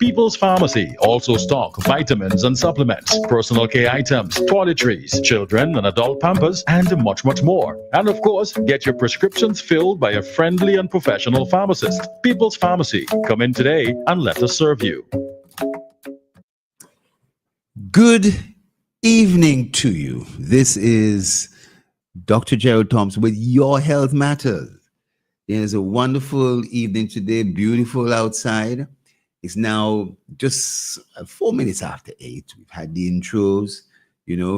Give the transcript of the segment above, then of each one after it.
People's Pharmacy also stock vitamins and supplements, personal care items, toiletries, children and adult pampers, and much, much more. And of course, get your prescriptions filled by a friendly and professional pharmacist. People's Pharmacy. Come in today and let us serve you. Good evening to you. This is Dr. Gerald Thompson with Your Health Matters. It is a wonderful evening today, beautiful outside. It's now just 4 minutes after 8. We've had the intros,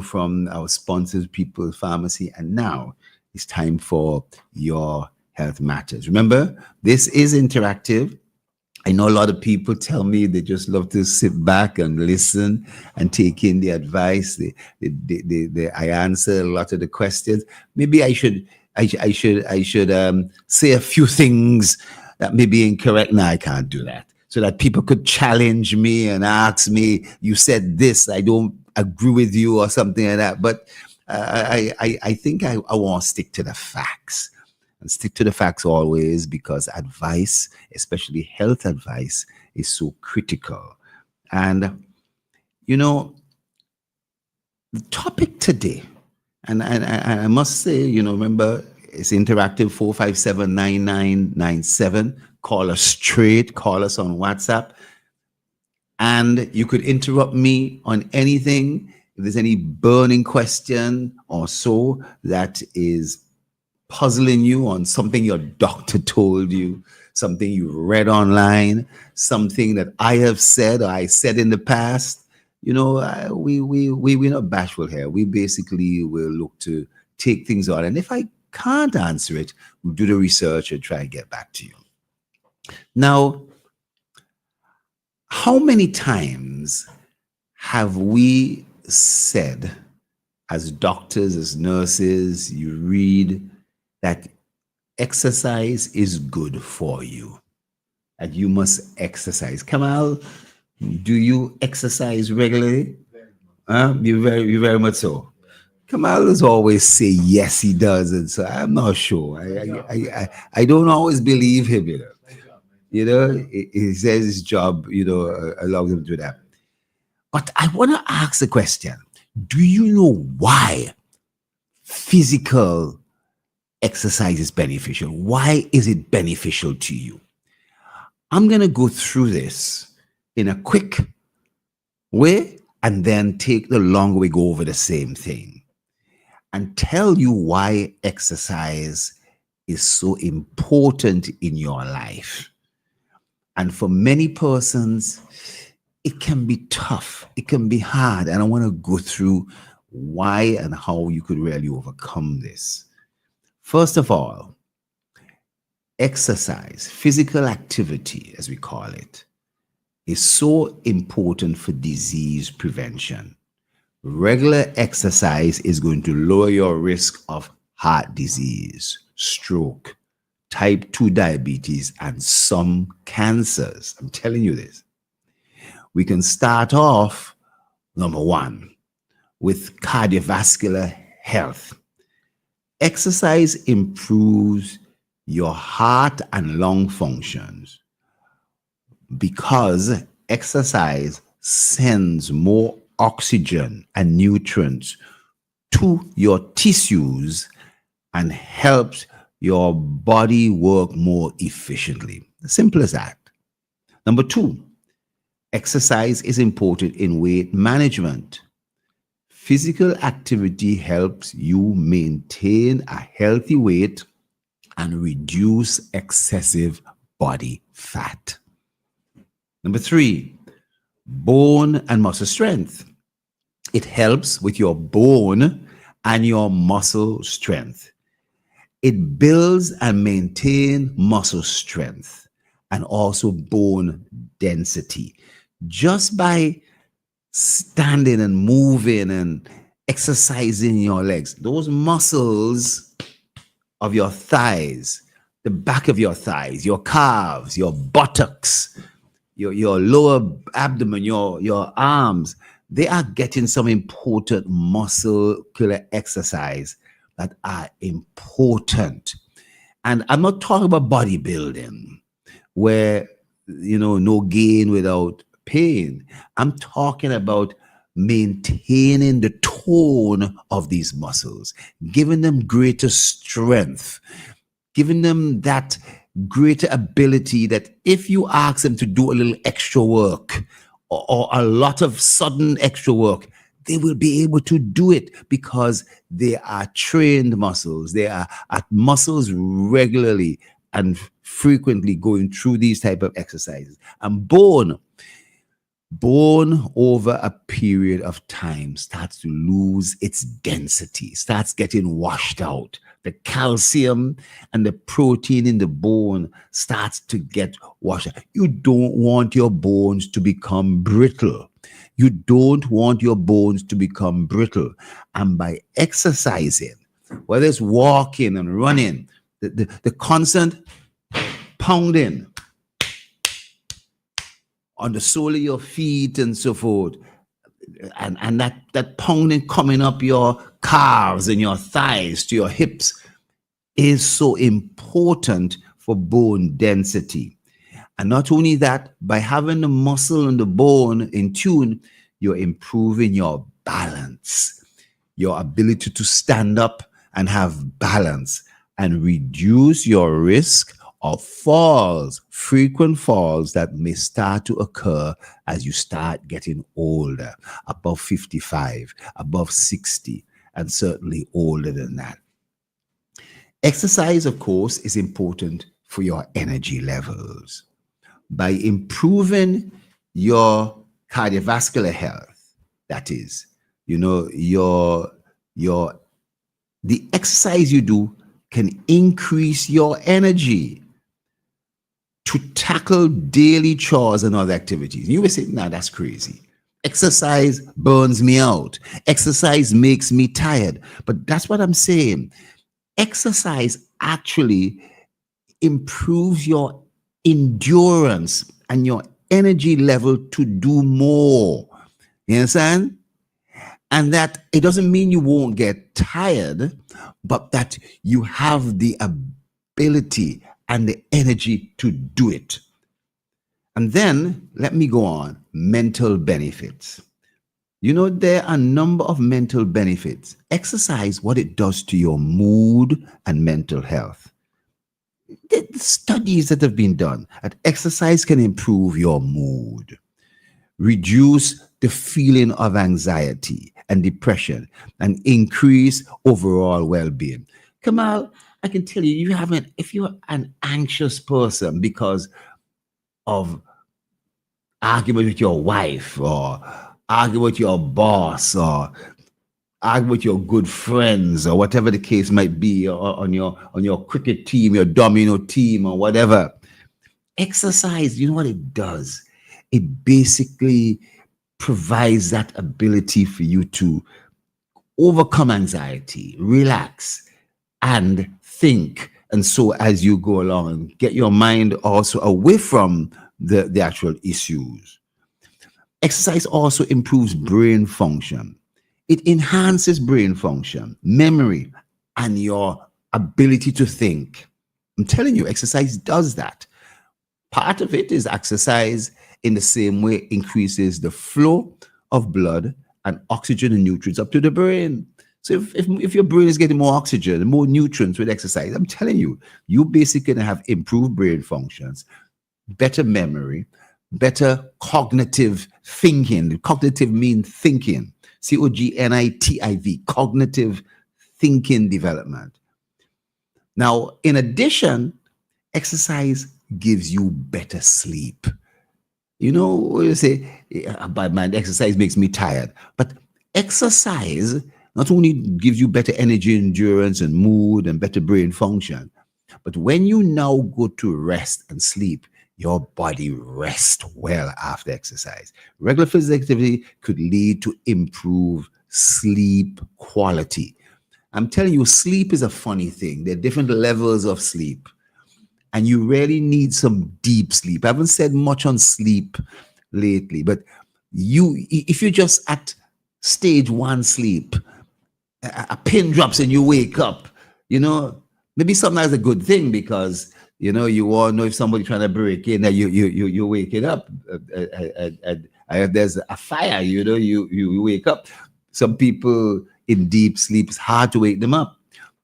from our sponsors, People's Pharmacy, and now it's time for Your Health Matters. Remember, this is interactive. I know a lot of people tell me they just love to sit back and listen and take in the advice. I answer a lot of the questions. Maybe I should say a few things that may be incorrect. No, I can't do that. So that people could challenge me and ask me, you said this, I don't agree with you or something like that. But I think I want to stick to the facts. And stick to the facts always, because advice, especially health advice, is so critical. And, the topic today, and I must say, remember, it's interactive, 457-9997. Call us straight, call us on WhatsApp. And you could interrupt me on anything. If there's any burning question or so that is puzzling you on something your doctor told you, something you read online, something that I have said or I said in the past, we're not bashful here. We basically will look to take things on. And if I can't answer it, we'll do the research and try and get back to you. Now, how many times have we said, as doctors, as nurses, you read that exercise is good for you, that you must exercise? Kamal, do you exercise regularly? You very much so. Kamal does always say yes, he does, and so I'm not sure. I don't always believe him. He says his job, allows him to do that. But I want to ask the question: do you know why physical exercise is beneficial? Why is it beneficial to you? I'm going to go through this in a quick way and then take the long way, go over the same thing and tell you why exercise is so important in your life. And for many persons, it can be tough. It can be hard. And I want to go through why and how you could really overcome this. First of all, exercise, physical activity, as we call it, is so important for disease prevention. Regular exercise is going to lower your risk of heart disease, stroke, type 2 diabetes, and some cancers. I'm telling you this. We can start off, number one, with cardiovascular health. Exercise improves your heart and lung functions because exercise sends more oxygen and nutrients to your tissues and helps your body work more efficiently. Simple as that. Number two, exercise is important in weight management. Physical activity helps you maintain a healthy weight and reduce excessive body fat. Number three, bone and muscle strength. It helps with your bone and your muscle strength. It builds and maintains muscle strength and also bone density. Just by standing and moving and exercising your legs, those muscles of your thighs, the back of your thighs, your calves, your buttocks, your lower abdomen, your arms, they are getting some important muscular exercise that are important. And I'm not talking about bodybuilding, where, no gain without pain. I'm talking about maintaining the tone of these muscles, giving them greater strength, giving them that greater ability that if you ask them to do a little extra work or a lot of sudden extra work, they will be able to do it because they are trained muscles. They are at muscles regularly and frequently going through these type of exercises. And bone over a period of time starts to lose its density, starts getting washed out. The calcium and the protein in the bone starts to get washed out. You don't want your bones to become brittle. You don't want your bones to become brittle. And by exercising, whether it's walking and running, the constant pounding on the sole of your feet and so forth, and that pounding coming up your calves and your thighs to your hips is so important for bone density. And not only that, by having the muscle and the bone in tune, you're improving your balance, your ability to stand up and have balance, and reduce your risk of falls, frequent falls that may start to occur as you start getting older, above 55, above 60, and certainly older than that. Exercise, of course, is important for your energy levels. By improving your cardiovascular health, that is, the exercise you do can increase your energy to tackle daily chores and other activities. You may say, nah, that's crazy. Exercise burns me out. Exercise makes me tired. But that's what I'm saying. Exercise actually improves your endurance and your energy level to do more. You understand? And that it doesn't mean you won't get tired, but that you have the ability and the energy to do it. And then let me go on. Mental benefits. There are a number of mental benefits. Exercise, what it does to your mood and mental health. The studies that have been done that exercise can improve your mood, reduce the feeling of anxiety and depression, and increase overall well-being. Kamal, I can tell you, if you're an anxious person because of argument with your wife or argue with your boss or argue with your good friends or whatever the case might be, or on your cricket team, your domino team or whatever, exercise, you know what it does? It basically provides that ability for you to overcome anxiety, relax, and think. And so as you go along and get your mind also away from the actual issues. Exercise also improves brain function. It enhances brain function, memory, and your ability to think. I'm telling you, exercise does that. Part of it is exercise in the same way increases the flow of blood and oxygen and nutrients up to the brain. So if your brain is getting more oxygen and more nutrients with exercise, I'm telling you, you basically going to have improved brain functions, better memory, better cognitive thinking. Cognitive means thinking. cognitive, cognitive thinking development. Now, in addition, exercise gives you better sleep. You say, but man, exercise makes me tired. But exercise not only gives you better energy, endurance, and mood, and better brain function, but when you now go to rest and sleep, your body rests well after exercise. Regular physical activity could lead to improved sleep quality. I'm telling you, sleep is a funny thing. There are different levels of sleep, and you really need some deep sleep. I haven't said much on sleep lately, but if you're just at stage 1 sleep, a pin drops and you wake up, maybe sometimes a good thing because You know, you all know if somebody trying to break in, that you wake it up. If there's a fire, you know, you wake up. Some people in deep sleep, it's hard to wake them up.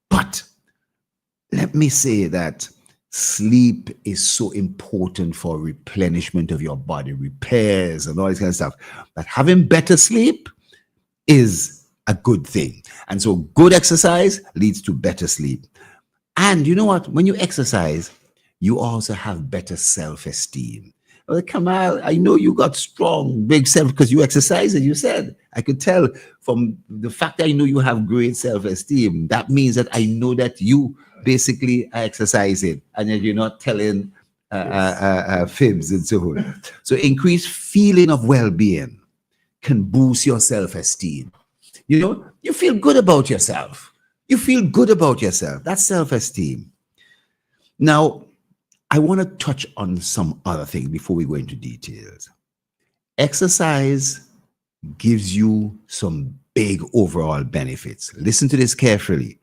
But let me say that sleep is so important for replenishment of your body, repairs, and all this kind of stuff. That having better sleep is a good thing. And so good exercise leads to better sleep. And you know what? When you exercise, you also have better self-esteem. Well, Kamal, I know you got strong, big self because you exercise and you said, I could tell from the fact that I know you have great self-esteem. That means that I know that you basically are exercising and that you're not telling fibs and so on. So increased feeling of well-being can boost your self-esteem. You know, you feel good about yourself. You feel good about yourself. That's self-esteem. Now, I want to touch on some other things before we go into details. Exercise gives you some big overall benefits. Listen to this carefully.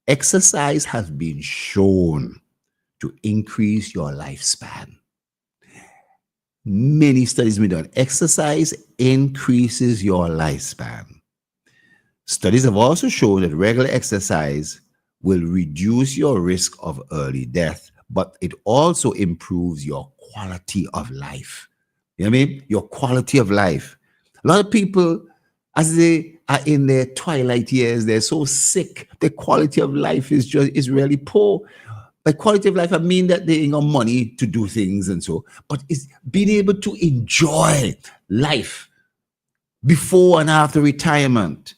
Exercise has been shown to increase your lifespan. Many studies have been done. Exercise increases your lifespan. Studies have also shown that regular exercise will reduce your risk of early death, but it also improves your quality of life. You know what I mean? Your quality of life. A lot of people, as they are in their twilight years, they're so sick. Their quality of life is really poor. By quality of life, I mean that they ain't got money to do things and so, but it's being able to enjoy life before and after retirement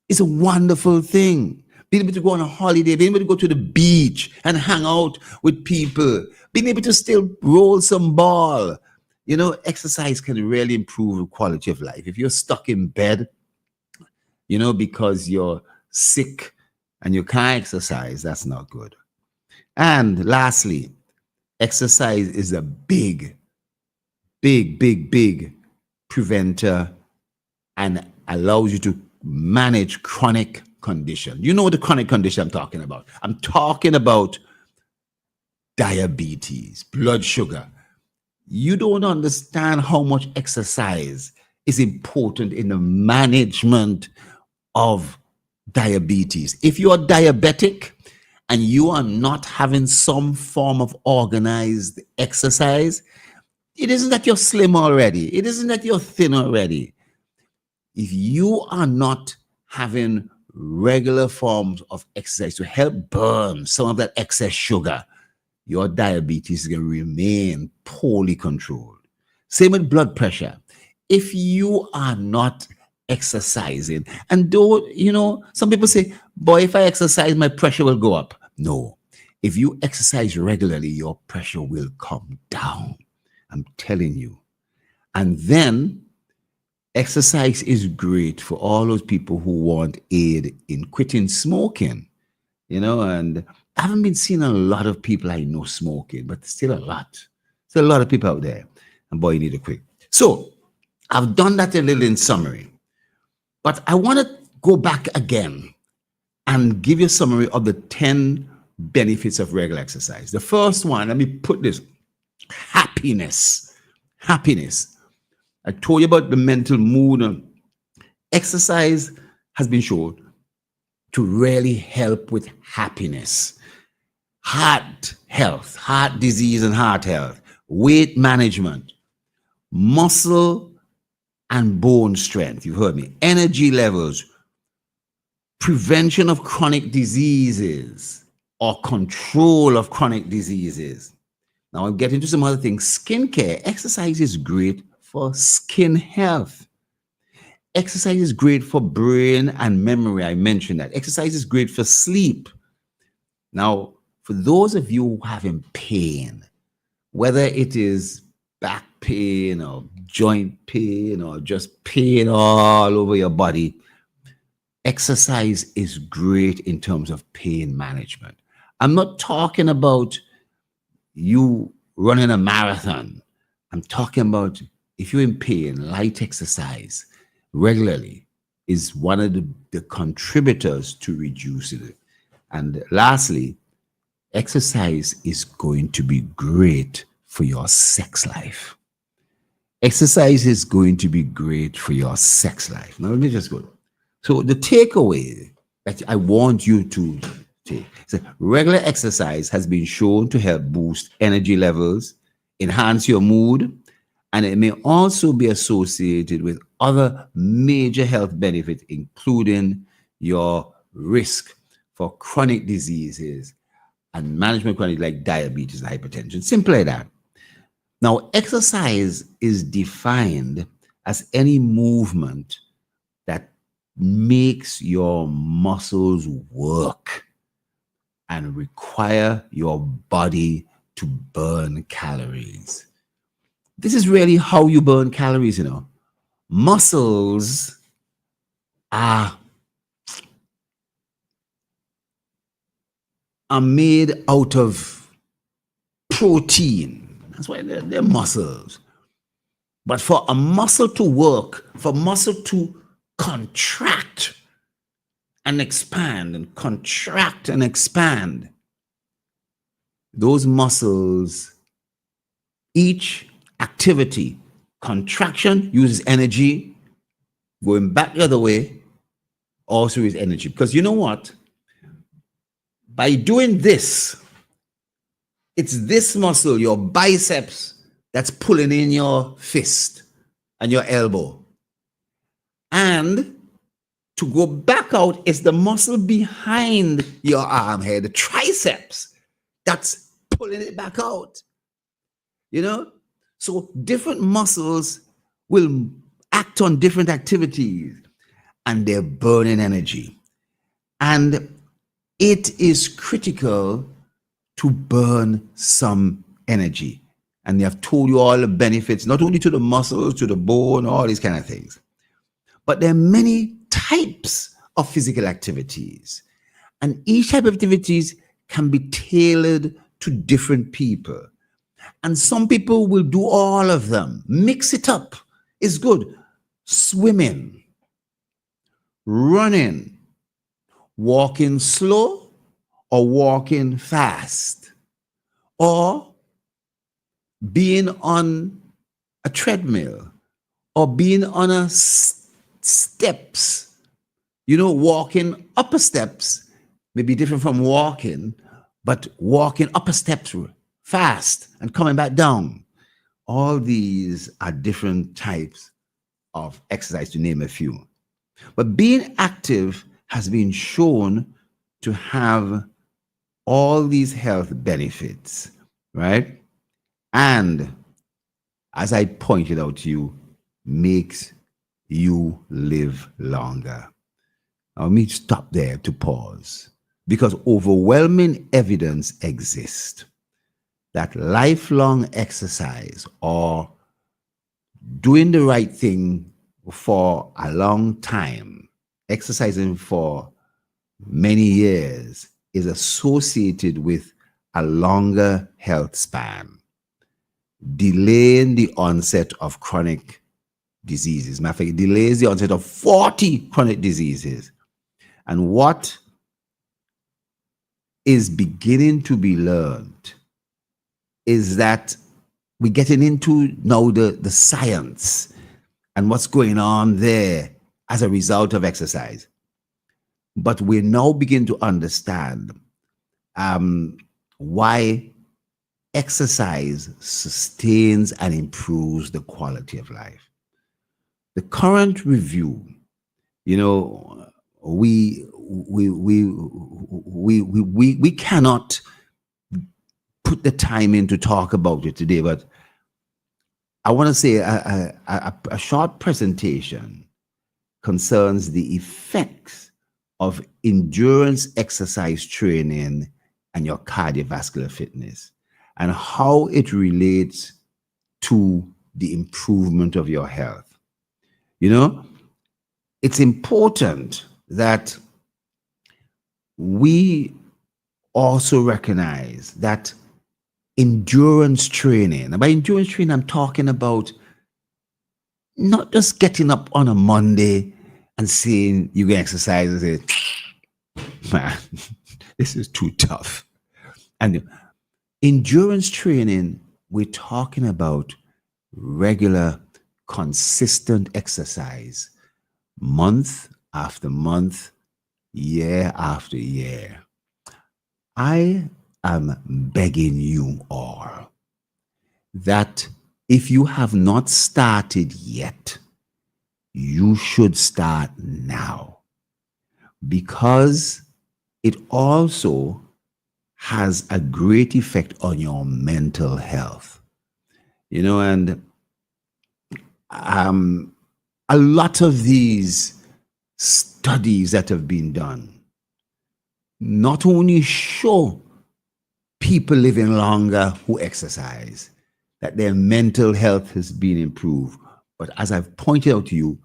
is a wonderful thing. Being able to go on a holiday, being able to go to the beach and hang out with people, being able to still roll some ball. You know, exercise can really improve the quality of life. If you're stuck in bed, you know, because you're sick and you can't exercise, that's not good. And lastly, exercise is a big preventer and allows you to manage chronic condition. You know the chronic condition I'm talking about. I'm talking about diabetes, blood sugar. You don't understand how much exercise is important in the management of diabetes. If you are diabetic and you are not having some form of organized exercise, it isn't that you're slim already. It isn't that you're thin already. If you are not having regular forms of exercise to help burn some of that excess sugar, your diabetes is going to remain poorly controlled. Same with blood pressure. If you are not exercising, and though, you know, some people say, boy, if I exercise, my pressure will go up. No. If you exercise regularly, your pressure will come down. I'm telling you. And then exercise is great for all those people who want aid in quitting smoking, you know, and I haven't been seeing a lot of people I know smoking, but still a lot. Still a lot of people out there. And boy, you need to quit. So I've done that a little in summary, but I want to go back again and give you a summary of the 10 benefits of regular exercise. The first one, let me put this, happiness. Happiness. I told you about the mental mood. Exercise has been shown to really help with happiness, heart health, heart disease and heart health, weight management, muscle and bone strength. You've heard me. Energy levels, prevention of chronic diseases or control of chronic diseases. Now I'm getting to some other things. Skincare. Exercise is great for skin health. Exercise is great for brain and memory. I mentioned that. Exercise is great for sleep. Now, for those of you who are having pain, whether it is back pain or joint pain or just pain all over your body, exercise is great in terms of pain management. I'm not talking about you running a marathon. I'm talking about if you're in pain, light exercise regularly is one of the contributors to reducing it. And lastly, exercise is going to be great for your sex life. Exercise is going to be great for your sex life. Now, let me just go. So, the takeaway that I want you to take is that regular exercise has been shown to help boost energy levels, enhance your mood, and it may also be associated with other major health benefits, including your risk for chronic diseases and management chronic like diabetes and hypertension. Simple like that. Now, exercise is defined as any movement that makes your muscles work and require your body to burn calories. This is really how you burn calories, you know. Muscles are made out of protein. That's why they're muscles. But for a muscle to work, for muscle to contract and expand and contract and expand, those muscles, each activity, contraction uses energy, going back the other way also is energy. Because you know what? By doing this, it's this muscle, your biceps, that's pulling in your fist and your elbow. And to go back out, it's the muscle behind your arm here, the triceps, that's pulling it back out. You know? So different muscles will act on different activities and they're burning energy. And it is critical to burn some energy. And they have told you all the benefits, not only to the muscles, to the bone, all these kind of things. But there are many types of physical activities. And each type of activities can be tailored to different people. And some people will do all of them. Mix it up. It's good. Swimming, running, walking slow or walking fast, or being on a treadmill, or being on a steps. You know, walking upper steps may be different from walking, but walking upper steps fast and coming back down. All these are different types of exercise, to name a few. But being active has been shown to have all these health benefits, right? And as I pointed out to you, makes you live longer. Now, let me stop there to pause, because overwhelming evidence exists that lifelong exercise or doing the right thing for a long time, exercising for many years, is associated with a longer health span, delaying the onset of chronic diseases. Matter of fact, it delays the onset of 40 chronic diseases. And what is beginning to be learned is that we're getting into now the science and what's going on there as a result of exercise. But we now begin to understand why exercise sustains and improves the quality of life. The current review, you know, we cannot put the time in to talk about it today, but I want to say a short presentation concerns the effects of endurance exercise training and your cardiovascular fitness, and how it relates to the improvement of your health. You know, it's important that we also recognize that endurance training, and by endurance training, I'm talking about not just getting up on a Monday and saying you can exercise and say, man, this is too tough. And endurance training, we're talking about regular, consistent exercise, month after month, year after year. I am begging you all that if you have not started yet, you should start now, because it also has a great effect on your mental health. You know, and a lot of these studies that have been done not only show people living longer who exercise, that their mental health has been improved, but as I've pointed out to you,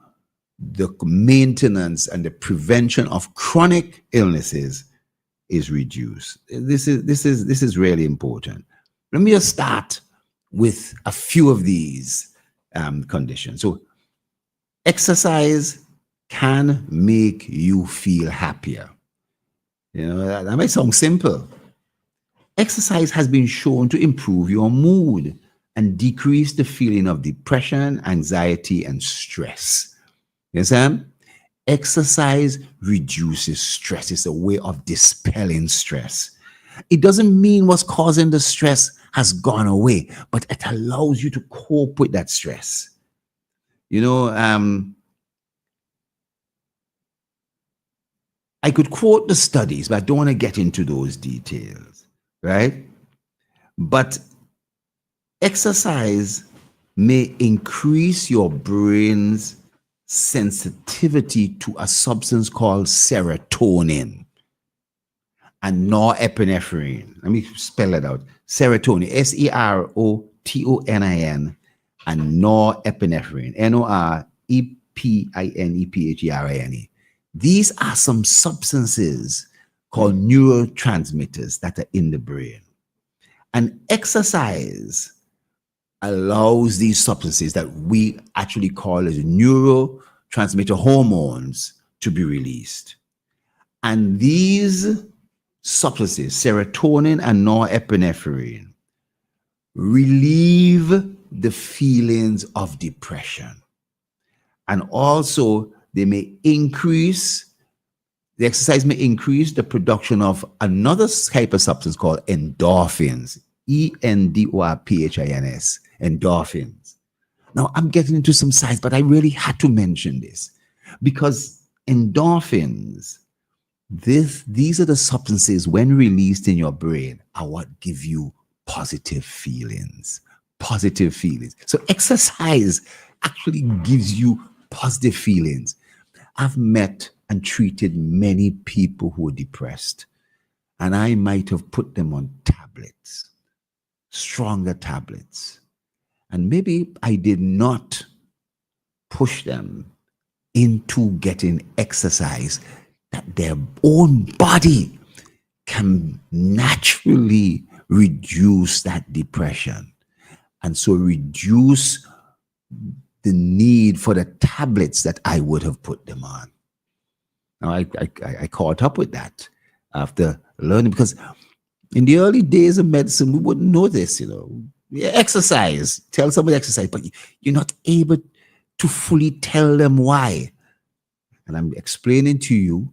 the maintenance and the prevention of chronic illnesses is reduced. This is really important. Let me just start with a few of these conditions. So, exercise can make you feel happier. You know, that might sound simple. Exercise has been shown to improve your mood and decrease the feeling of depression, anxiety, and stress. You understand? Exercise reduces stress. It's a way of dispelling stress. It doesn't mean what's causing the stress has gone away, but it allows you to cope with that stress. You know, I could quote the studies, but I don't want to get into those details, right? But exercise may increase your brain's sensitivity to a substance called serotonin and norepinephrine. Let me spell it out. Serotonin, serotonin, and norepinephrine, norepinephrine. These are some substances called neurotransmitters that are in the brain. And exercise allows these substances that we actually call as neurotransmitter hormones to be released. And these substances, serotonin and norepinephrine, relieve the feelings of depression. And also, they may increase, the exercise may increase the production of another type of substance called endorphins, endorphins, endorphins. Now, I'm getting into some science, but I really had to mention this because endorphins, these are the substances, when released in your brain, are what give you positive feelings. Positive feelings. So exercise actually gives you positive feelings. I've met and treated many people who are depressed, and I might have put them on tablets, stronger tablets. And maybe I did not push them into getting exercise that their own body can naturally reduce that depression, and so reduce the need for the tablets that I would have put them on. Now, I caught up with that after learning, because in the early days of medicine, we wouldn't know this, you know. Yeah, exercise, tell somebody exercise, but you're not able to fully tell them why. And I'm explaining to you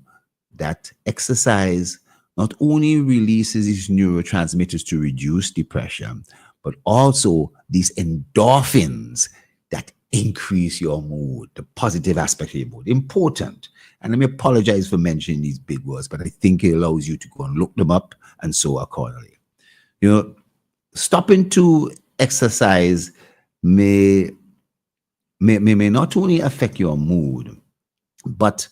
that exercise not only releases these neurotransmitters to reduce depression, but also these endorphins that increase your mood, the positive aspect of your mood. Important. And let me apologize for mentioning these big words, but I think it allows you to go and look them up and so accordingly. You know, stopping to exercise may not only affect your mood, but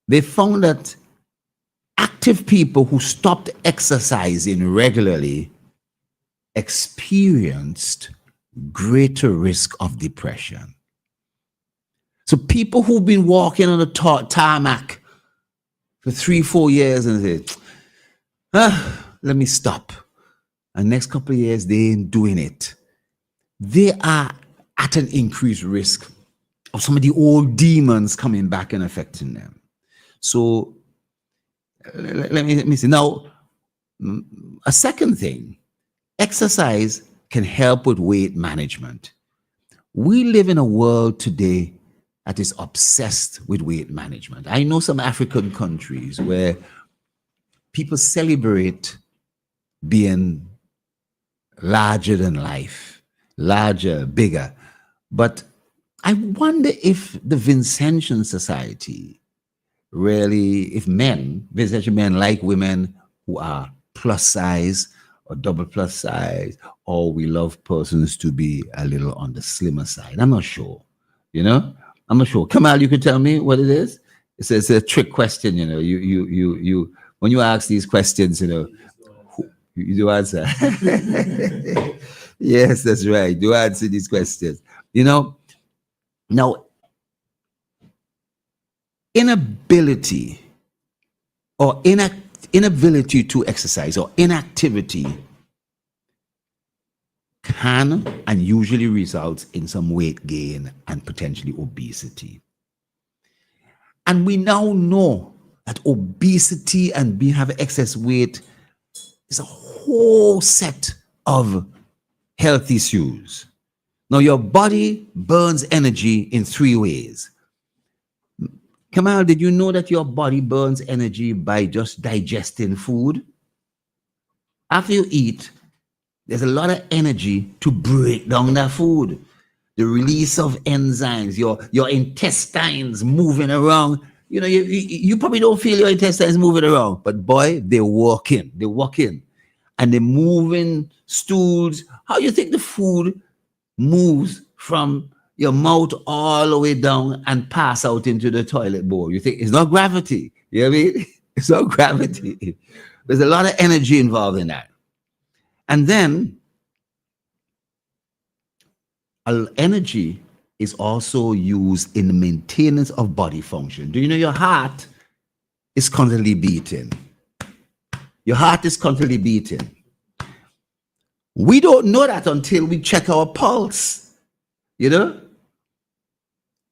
they found that active people who stopped exercising regularly experienced greater risk of depression. So people who've been walking on the tarmac for 3-4 years and say, let me stop. And next couple of years, they ain't doing it. They are at an increased risk of some of the old demons coming back and affecting them. So let me see. Now, a second thing, exercise can help with weight management. We live in a world today that is obsessed with weight management. I know some African countries where people celebrate being larger than life, larger, bigger. But I wonder if the Vincentian Society really, if men, Vincentian men like women who are plus size or double plus size, or we love persons to be a little on the slimmer side. I'm not sure. You know, I'm not sure. Kamal, you can tell me what it is. It's a trick question. You know, you. When you ask these questions, you know, you do answer. Yes, that's right. Do answer these questions. You know, now inability or inability to exercise or inactivity can and usually results in some weight gain and potentially obesity. And we now know that obesity and having excess weight is a whole set of health issues. Now, your body burns energy in 3 ways. Kamal, did you know that your body burns energy by just digesting food? After you eat, there's a lot of energy to break down that food. The release of enzymes, your intestines moving around. You know, you probably don't feel your intestines moving around, but boy, they're walking. And they're moving stools. How do you think the food moves from your mouth all the way down and pass out into the toilet bowl? You think it's not gravity? You know what I mean? It's not gravity. There's a lot of energy involved in that. And then energy is also used in the maintenance of body function. Do you know your heart is constantly beating? Your heart is constantly beating. We don't know that until we check our pulse, you know?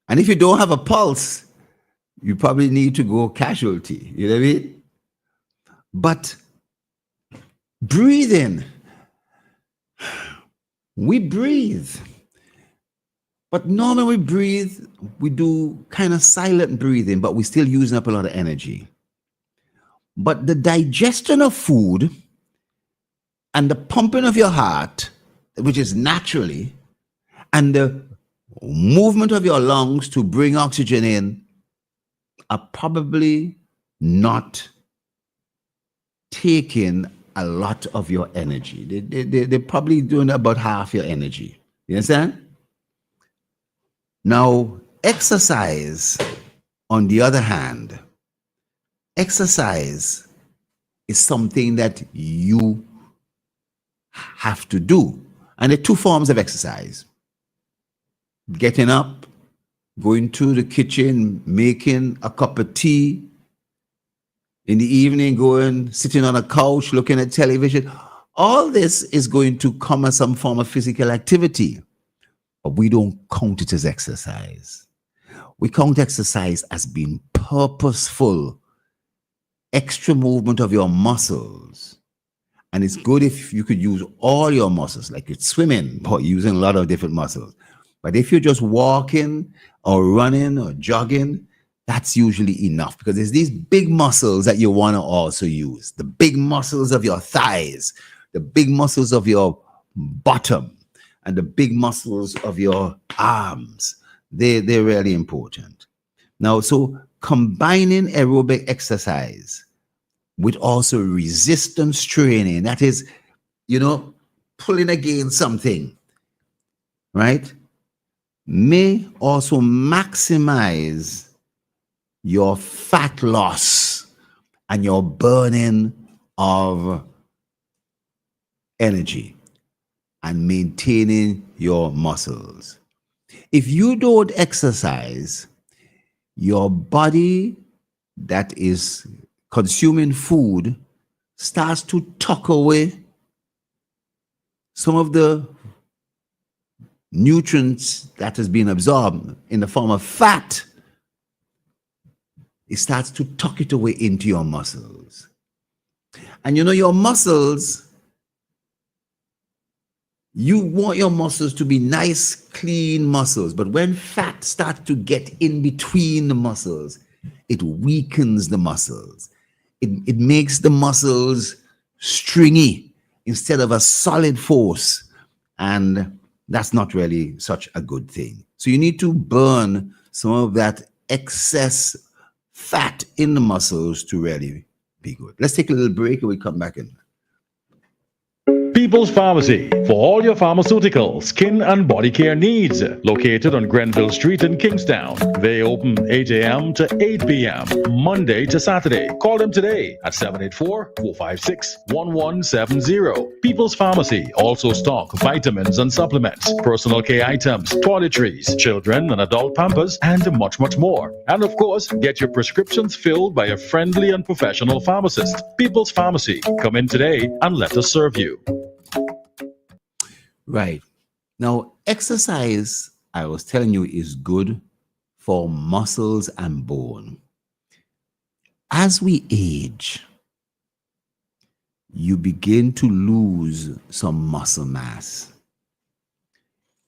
And if you don't have a pulse, you probably need to go casualty, you know what I mean? But breathing, we breathe. But normally we breathe, we do kind of silent breathing, but we're still using up a lot of energy. But the digestion of food and the pumping of your heart, which is naturally, and the movement of your lungs to bring oxygen in are probably not taking a lot of your energy. They're probably doing about half your energy. You understand? Now, exercise, on the other hand, exercise is something that you have to do. And there are 2 forms of exercise. Getting up, going to the kitchen, making a cup of tea. In the evening, going, sitting on a couch, looking at television. All this is going to come as some form of physical activity. But we don't count it as exercise. We count exercise as being purposeful, extra movement of your muscles. And it's good if you could use all your muscles, like it's swimming, or using a lot of different muscles. But if you're just walking or running or jogging, that's usually enough, because there's these big muscles that you want to also use. The big muscles of your thighs, the big muscles of your bottom, and the big muscles of your arms. They're really important. Now, so combining aerobic exercise with also resistance training, that is, you know, pulling against something, right, may also maximize your fat loss and your burning of energy and maintaining your muscles. If you don't exercise, your body that is consuming food starts to tuck away some of the nutrients that has been absorbed in the form of fat. It starts to tuck it away into your muscles. And you know, your muscles, you want your muscles to be nice, clean muscles. But when fat starts to get in between the muscles, it weakens the muscles. It makes the muscles stringy instead of a solid force. And that's not really such a good thing. So you need to burn some of that excess fat in the muscles to really be good. Let's take a little break and we come back in. People's Pharmacy for all your pharmaceutical, skin, and body care needs. Located on Grenville Street in Kingstown. They open 8 a.m. to 8 p.m. Monday to Saturday. Call them today at 784-456-1170. People's Pharmacy also stock vitamins and supplements, personal care items, toiletries, children and adult pampers, and much, much more. And of course, get your prescriptions filled by a friendly and professional pharmacist. People's Pharmacy. Come in today and let us serve you. Right. Now, exercise, I was telling you, is good for muscles and bone. As we age, you begin to lose some muscle mass.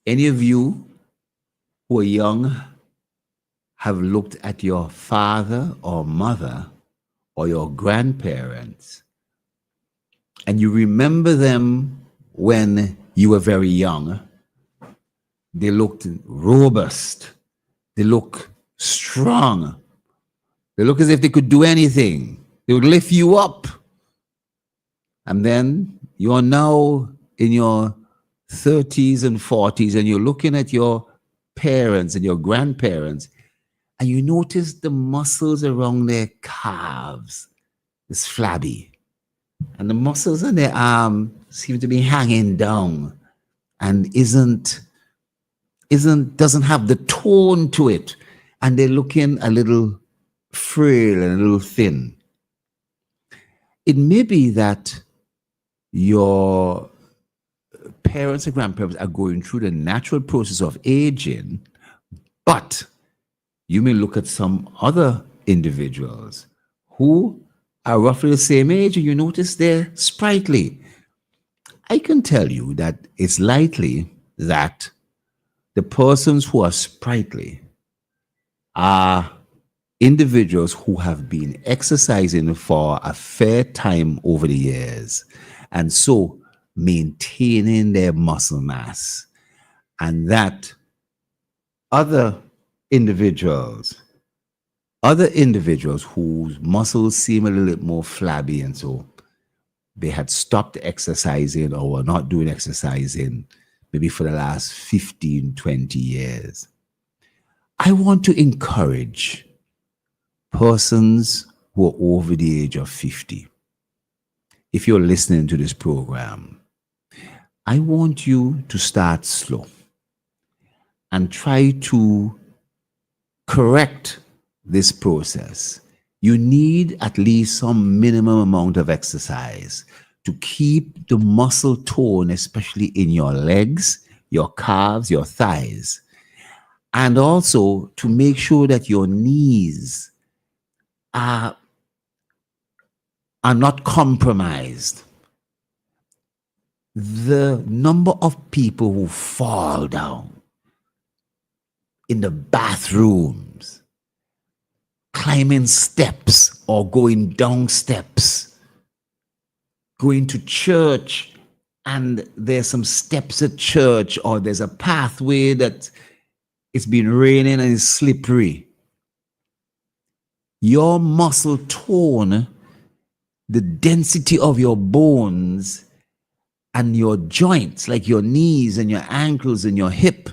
Any of you who are young have looked at your father or mother or your grandparents, and you remember them when you were very young. They looked robust. They look strong. They look as if they could do anything. They would lift you up. And then you are now in your 30s and 40s and you're looking at your parents and your grandparents and you notice the muscles around their calves is flabby. And the muscles on their arm seem to be hanging down and doesn't have the tone to it. And they're looking a little frail and a little thin. It may be that your parents and grandparents are going through the natural process of aging, but you may look at some other individuals who are roughly the same age and you notice they're sprightly. I can tell you that it's likely that the persons who are sprightly are individuals who have been exercising for a fair time over the years and so maintaining their muscle mass, and that other individuals whose muscles seem a little bit more flabby and so they had stopped exercising or were not doing exercising maybe for the last 15, 20 years. I want to encourage persons who are over the age of 50. If you're listening to this program, I want you to start slow and try to correct this process. You need at least some minimum amount of exercise to keep the muscle tone, especially in your legs, your calves, your thighs, and also to make sure that your knees are not compromised. The number of people who fall down in the bathrooms, climbing steps or going down steps, going to church and there's some steps at church or there's a pathway that it's been raining and it's slippery. Your muscle tone, the density of your bones and your joints, like your knees and your ankles and your hip,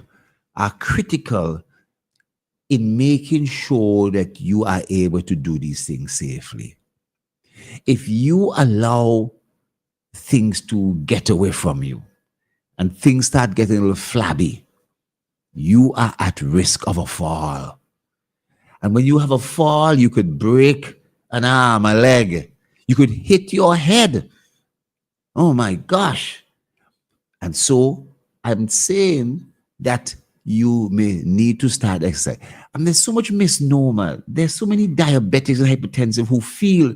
are critical in making sure that you are able to do these things safely. If you allow things to get away from you and things start getting a little flabby, you are at risk of a fall. And when you have a fall, you could break an arm, a leg. You could hit your head. Oh my gosh. And so I'm saying that you may need to start exercise. And there's so much misnomer. There's so many diabetics and hypertensive who feel,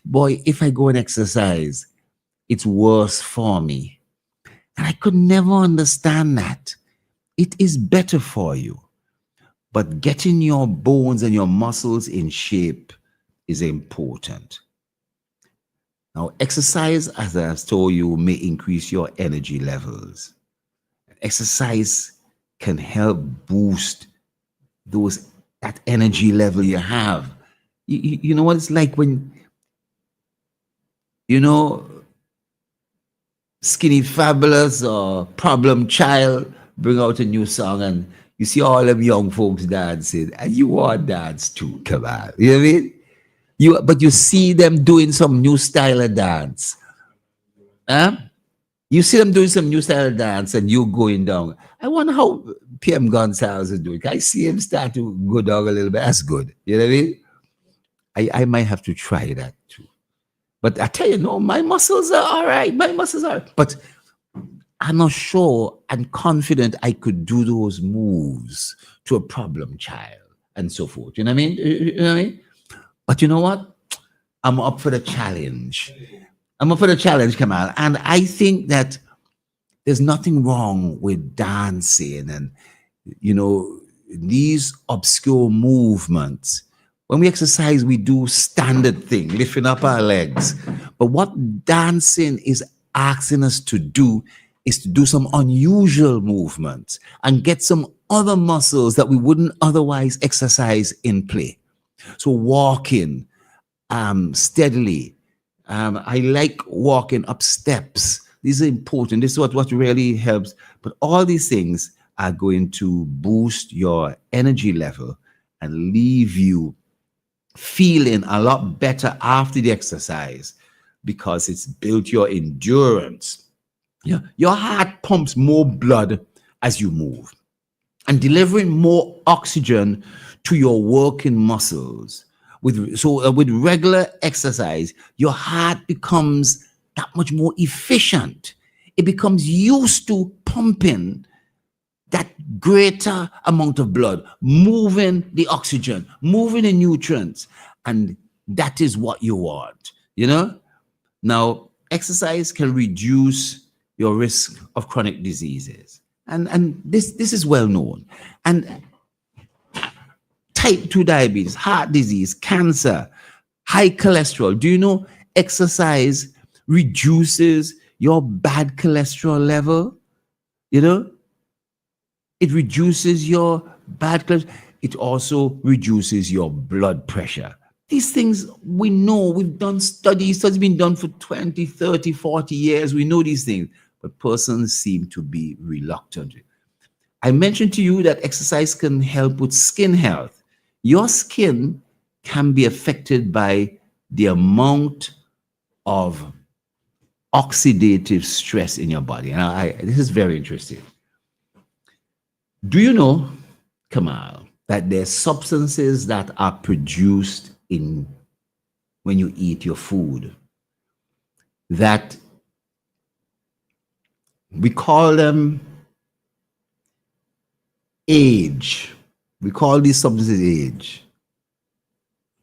boy, if I go and exercise, it's worse for me. And I could never understand that. It is better for you. But getting your bones and your muscles in shape is important. Now, exercise, as I've told you, may increase your energy levels. Exercise can help boost that energy level you have. You know what it's like when, Skinny Fabulous or Problem Child bring out a new song and you see all them young folks dancing and you want to dance too, come on. You know what I mean? But you see them doing some new style of dance. Huh? You see them doing some new style of dance and you going down. I wonder how PM Gonzalez is doing. I see him start to go down a little bit. That's good. You know what I mean? I might have to try that too. But I tell you, no, my muscles are all right. My muscles are. But I'm not sure and confident I could do those moves to a problem child and so forth. You know what I mean? You know what I mean? But you know what? I'm up for the challenge. I'm up for the challenge, Kamal. And I think that there's nothing wrong with dancing and, these obscure movements. When we exercise, we do standard thing, lifting up our legs. But what dancing is asking us to do is to do some unusual movements and get some other muscles that we wouldn't otherwise exercise in play. So walking steadily. I like walking up steps. These are important. This is what really helps. But all these things are going to boost your energy level and leave you feeling a lot better after the exercise because it's built your endurance. Yeah, your heart pumps more blood as you move and delivering more oxygen to your working muscles. With regular exercise, your heart becomes that much more efficient. It becomes used to pumping that greater amount of blood, moving the oxygen, moving the nutrients, and that is what you want, Now, exercise can reduce your risk of chronic diseases. And this is well known. And type 2 diabetes, heart disease, cancer, high cholesterol. Do you know exercise reduces your bad cholesterol level? It reduces your bad cholesterol. It also reduces your blood pressure. These things we know. We've done studies. Studies been done for 20, 30, 40 years. We know these things. But persons seem to be reluctant. I mentioned to you that exercise can help with skin health. Your skin can be affected by the amount of oxidative stress in your body. And this is very interesting. Do you know, Kamal, that there's substances that are produced when you eat your food that we call them age. We call these substances age,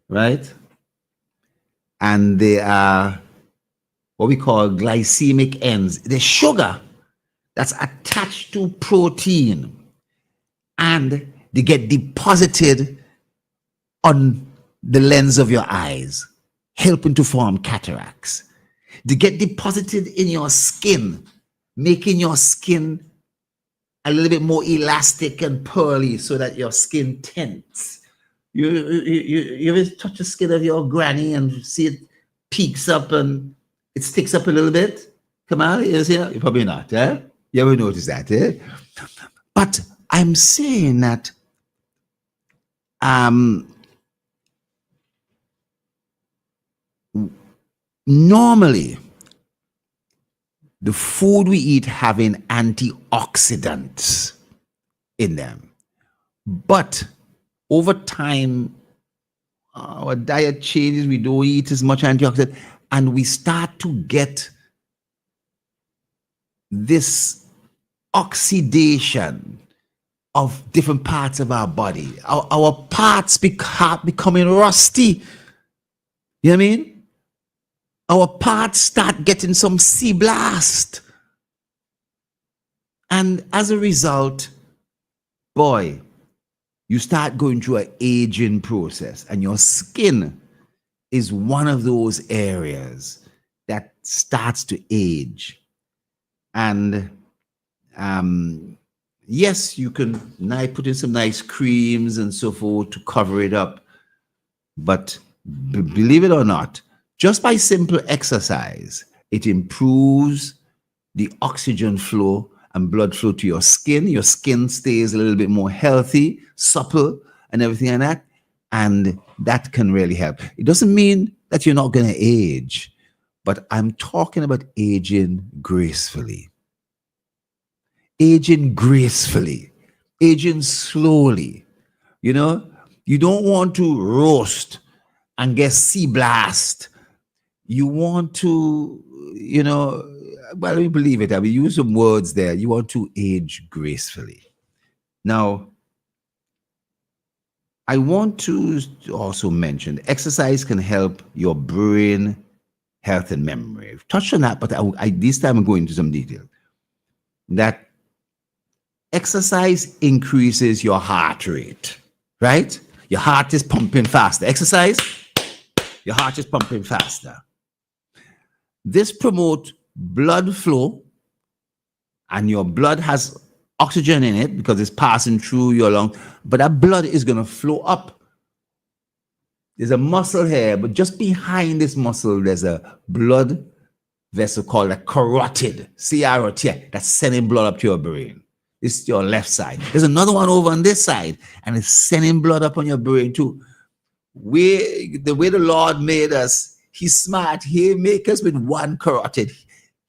right? And they are what we call glycemic ends. The sugar that's attached to protein and they get deposited on the lens of your eyes, helping to form cataracts. They get deposited in your skin, making your skin a little bit more elastic and pearly so that your skin tints. You ever touch the skin of your granny and see it peaks up and it sticks up a little bit? Come on, you see that? Probably not, eh? You ever notice that, eh? But I'm saying that normally the food we eat having antioxidants in them. But over time, our diet changes, we don't eat as much antioxidant, and we start to get this oxidation of different parts of our body. Our parts becoming rusty. You know what I mean? Our parts start getting some sea blast. And as a result, boy, you start going through an aging process, and your skin is one of those areas that starts to age. And yes, you can now put in some nice creams and so forth to cover it up. But believe it or not, just by simple exercise, it improves the oxygen flow and blood flow to your skin. Your skin stays a little bit more healthy, supple, and everything like that. And that can really help. It doesn't mean that you're not going to age, but I'm talking about aging gracefully. Aging gracefully, aging slowly. You know, you don't want to roast and get sea blast. You want to, you know, well, we believe it. I will use some words there. You want to age gracefully. Now, I want to also mention exercise can help your brain health and memory. I've touched on that, but this time I'm going into some detail. That exercise increases your heart rate, right? Your heart is pumping faster. Exercise, your heart is pumping faster. This promotes blood flow, and your blood has oxygen in it because it's passing through your lungs, but that blood is going to flow up. There's a muscle here, but just behind this muscle, there's a blood vessel called a carotid, C-R-O-T, that's sending blood up to your brain. This is your left side. There's another one over on this side, and it's sending blood up on your brain too. The way the Lord made us, he's smart. He made us with one carotid.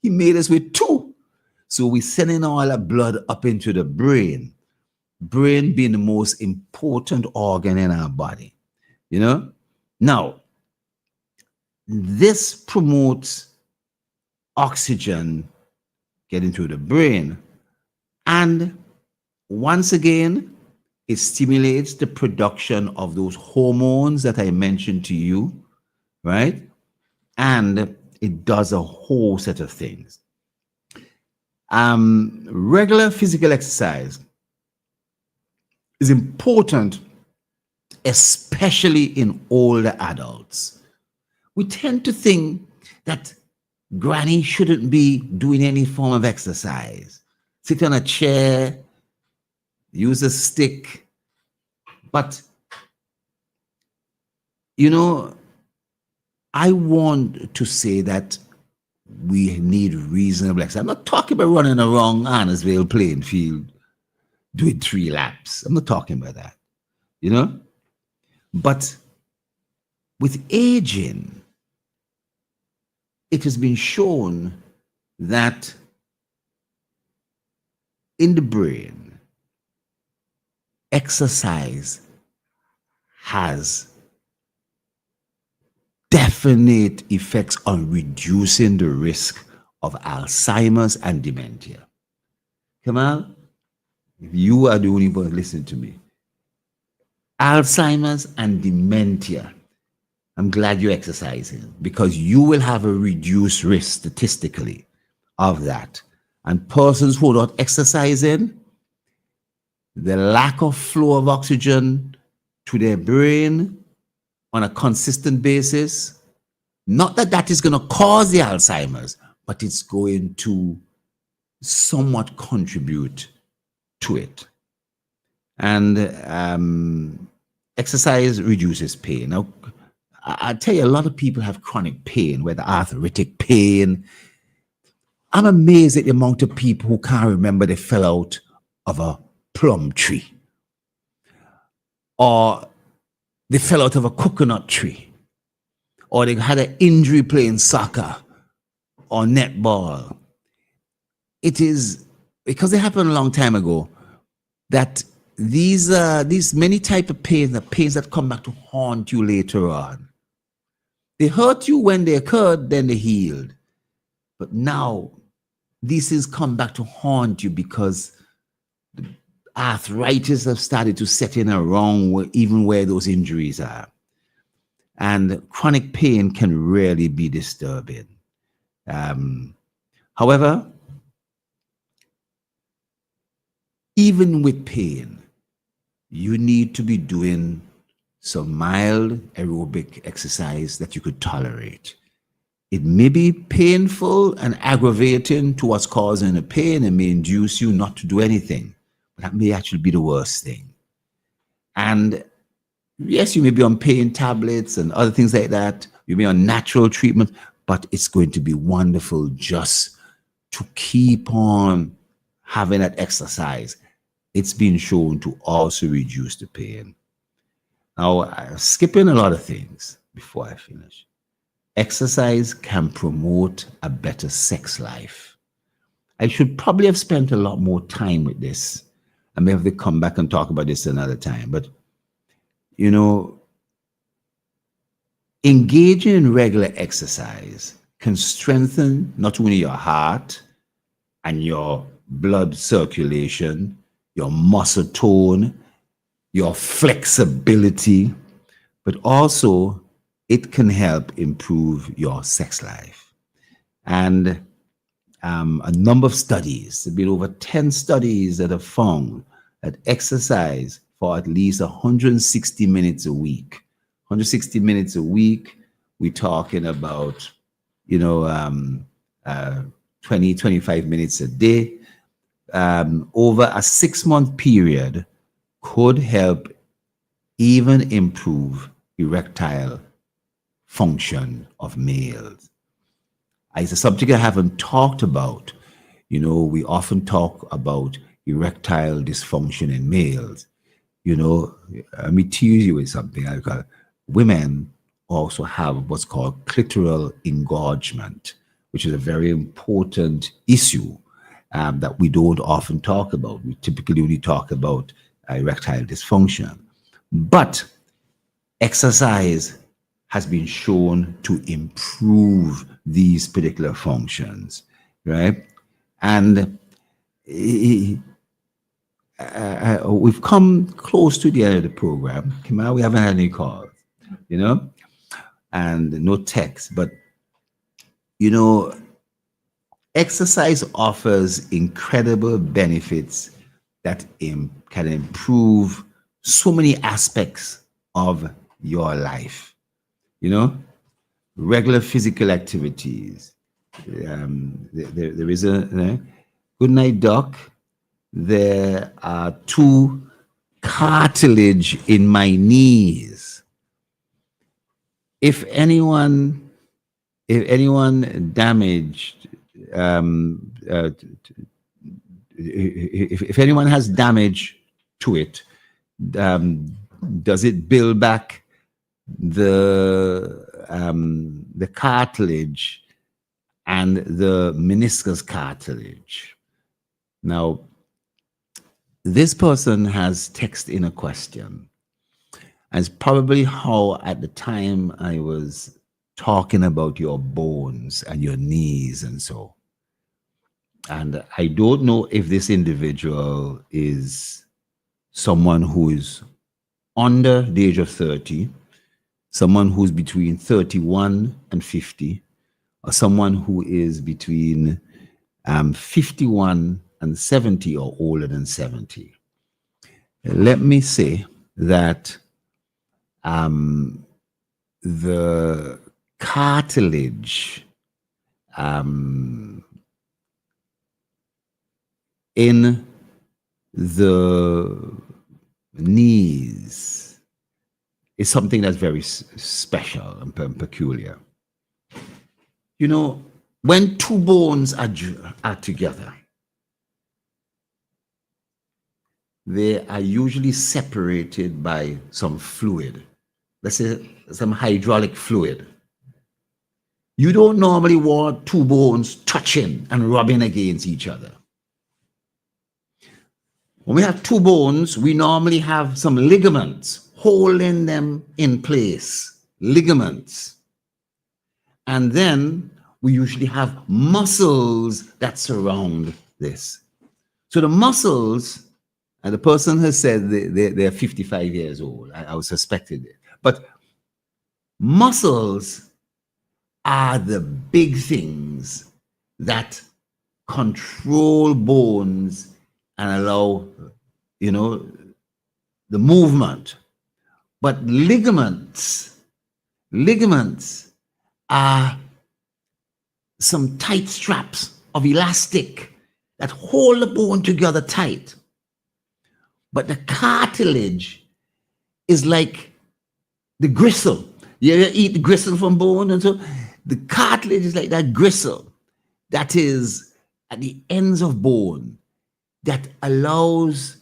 He made us with two. So we're sending all that blood up into the brain. Brain being the most important organ in our body. You know? Now, this promotes oxygen getting to the brain. And once again, it stimulates the production of those hormones that I mentioned to you, right? And it does a whole set of things. Regular physical exercise is important, especially in older adults. We tend to think that granny shouldn't be doing any form of exercise. Sit on a chair, use a stick. But, you know, I want to say that we need reasonable exercise. I'm not talking about running around Arnesville playing field, doing 3 laps. I'm not talking about that, you know? But with aging, it has been shown that in the brain, exercise has definite effects on reducing the risk of Alzheimer's and dementia. Kamal, if you are the only one listening to me, Alzheimer's and dementia, I'm glad you're exercising because you will have a reduced risk statistically of that. And persons who are not exercising, the lack of flow of oxygen to their brain on a consistent basis, not that that is going to cause the Alzheimer's, but it's going to somewhat contribute to it. And exercise reduces pain. Now, I tell you, a lot of people have chronic pain, whether arthritic pain. I'm amazed at the amount of people who can't remember they fell out of a plum tree, or they fell out of a coconut tree, or they had an injury playing soccer or netball. It is because it happened a long time ago that these many type of pains, the pains that come back to haunt you later on. They hurt you when they occurred, then they healed. But now these things come back to haunt you because arthritis have started to set in around even where those injuries are. And chronic pain can really be disturbing. However, even with pain, you need to be doing some mild aerobic exercise that you could tolerate. It may be painful and aggravating to what's causing the pain and may induce you not to do anything. But that may actually be the worst thing. And yes, you may be on pain tablets and other things like that. You may be on natural treatment, but it's going to be wonderful just to keep on having that exercise. It's been shown to also reduce the pain. Now, I'm skipping a lot of things before I finish. Exercise can promote a better sex life. I should probably have spent a lot more time with this. I may have to come back and talk about this another time. But, you know, engaging in regular exercise can strengthen not only your heart and your blood circulation, your muscle tone, your flexibility, but also it can help improve your sex life. And a number of studies, there have been over 10 studies that have found that exercise for at least 160 minutes a week, 160 minutes a week, we're talking about, 20, 25 minutes a day, over a 6-month period could help even improve erectile function of males. It's a subject I haven't talked about. We often talk about erectile dysfunction in males. Let me tease you with something. Women also have what's called clitoral engorgement, which is a very important issue that we don't often talk about. We typically only talk about erectile dysfunction. But exercise has been shown to improve these particular functions, right? And we've come close to the end of the program. Kemal, we haven't had any calls, and no text, but, exercise offers incredible benefits that can improve so many aspects of your life. Regular physical activities. There is a good night, Doc. There are 2 cartilage in my knees. If anyone damaged, if anyone has damage to it, does it build back the cartilage and the meniscus cartilage? Now, this person has texted in a question, and it's probably how at the time I was talking about your bones and your knees and so. And I don't know if this individual is someone who is under the age of 30, someone who's between 31 and 50, or someone who is between 51 and 70 or older than 70. Let me say that the cartilage in the knees is something that's very special and peculiar. When 2 bones are together, they are usually separated by some fluid. Let's say some hydraulic fluid. You don't normally want 2 bones touching and rubbing against each other. When we have 2 bones, we normally have some ligaments holding them in place, ligaments. And then we usually have muscles that surround this. So the muscles And the person has said they're 55 years old. I was suspected it. But muscles are the big things that control bones and allow, the movement. But ligaments are some tight straps of elastic that hold the bone together tight. But the cartilage is like the gristle. You ever eat the gristle from bone? And so the cartilage is like that gristle that is at the ends of bone that allows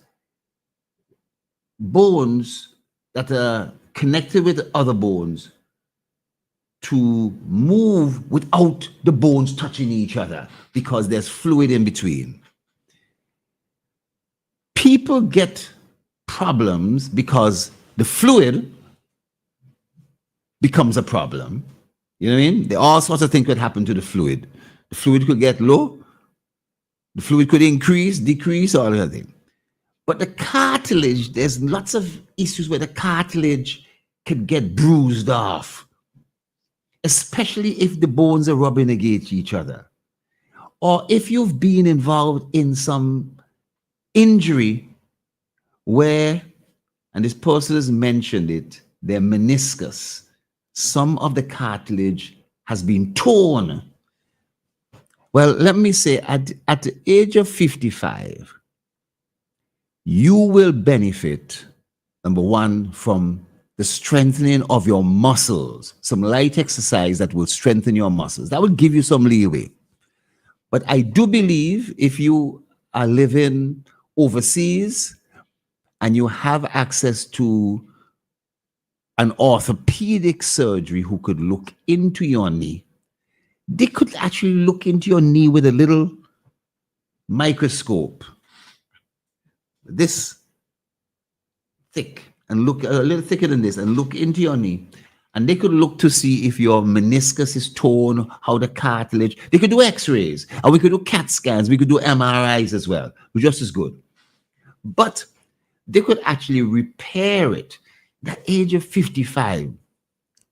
bones that are connected with other bones to move without the bones touching each other because there's fluid in between. People get problems because the fluid becomes a problem. You know what I mean? There are all sorts of things could happen to the fluid. The fluid could get low. The fluid could increase, decrease, all of that thing. But the cartilage, there's lots of issues where the cartilage could get bruised off, especially if the bones are rubbing against each other. Or if you've been involved in some injury where, and this person has mentioned it, their meniscus, some of the cartilage has been torn. Well, let me say, at the age of 55, you will benefit, number one, from the strengthening of your muscles, some light exercise that will strengthen your muscles. That will give you some leeway. But I do believe if you are living overseas and you have access to an orthopedic surgery who could look into your knee, they could actually look into your knee with a little microscope, this thick, and look a little thicker than this, and look into your knee. And they could look to see if your meniscus is torn, how the cartilage. They could do x-rays, and we could do CAT scans, we could do MRIs as well, just as good. But they could actually repair it. That age of 55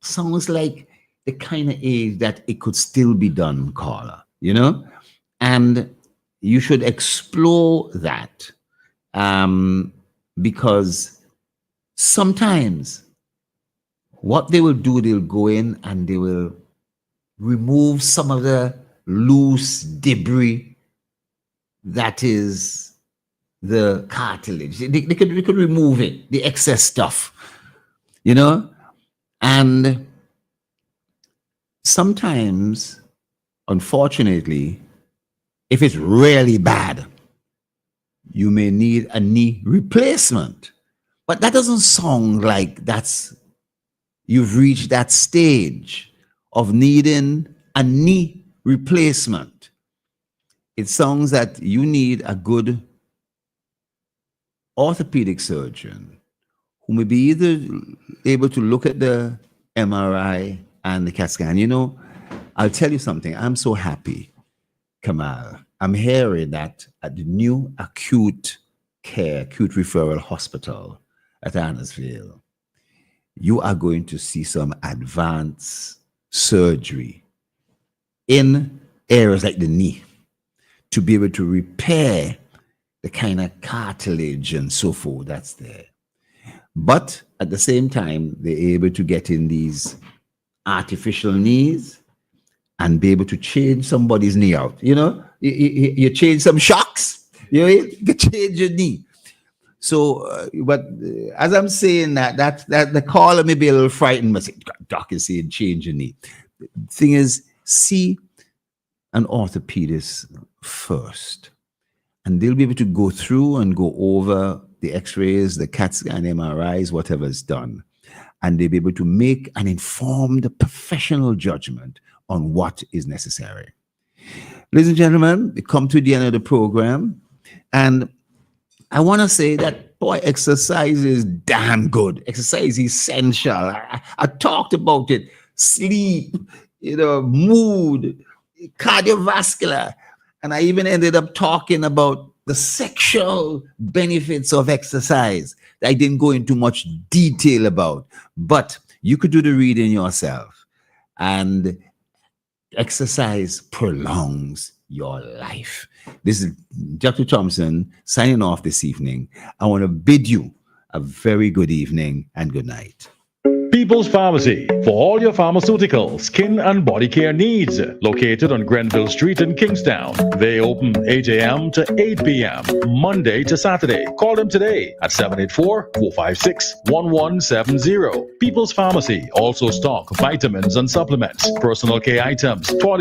sounds like the kind of age that it could still be done, Carla, And you should explore that because sometimes what they will do, they'll go in and they will remove some of the loose debris that is the cartilage. They could remove it, the excess stuff, and sometimes, unfortunately, if it's really bad, you may need a knee replacement. But that doesn't sound like you've reached that stage of needing a knee replacement. It sounds that you need a good orthopedic surgeon who may be either able to look at the MRI and the CAT scan. I'll tell you something. I'm so happy, Kamal. I'm hearing that at the new acute referral hospital at Annesville, you are going to see some advanced surgery in areas like the knee to be able to repair the kind of cartilage and so forth that's there. But at the same time, they're able to get in these artificial knees and be able to change somebody's knee out. You change some shocks, you change your knee. So, but as I'm saying that the caller may be a little frightened, but say, Doc is saying change your knee. The thing is, see an orthopedist first, and they'll be able to go through and go over the x-rays, the CAT scan, MRIs, whatever is done, and they'll be able to make an informed professional judgment on what is necessary. Ladies and gentlemen, we come to the end of the program, and I want to say that, boy, exercise is damn good. Exercise is essential. I talked about it. Sleep, mood, cardiovascular. And I even ended up talking about the sexual benefits of exercise that I didn't go into much detail about, but you could do the reading yourself. And exercise prolongs your life. This is Dr. Thompson signing off this evening. I want to bid you a very good evening and good night. People's Pharmacy, for all your pharmaceutical, skin and body care needs. Located on Grenville Street in Kingstown. They open 8 a.m. to 8 p.m. Monday to Saturday. Call them today at 784-456-1170. People's Pharmacy also stock vitamins and supplements, personal care items, toilet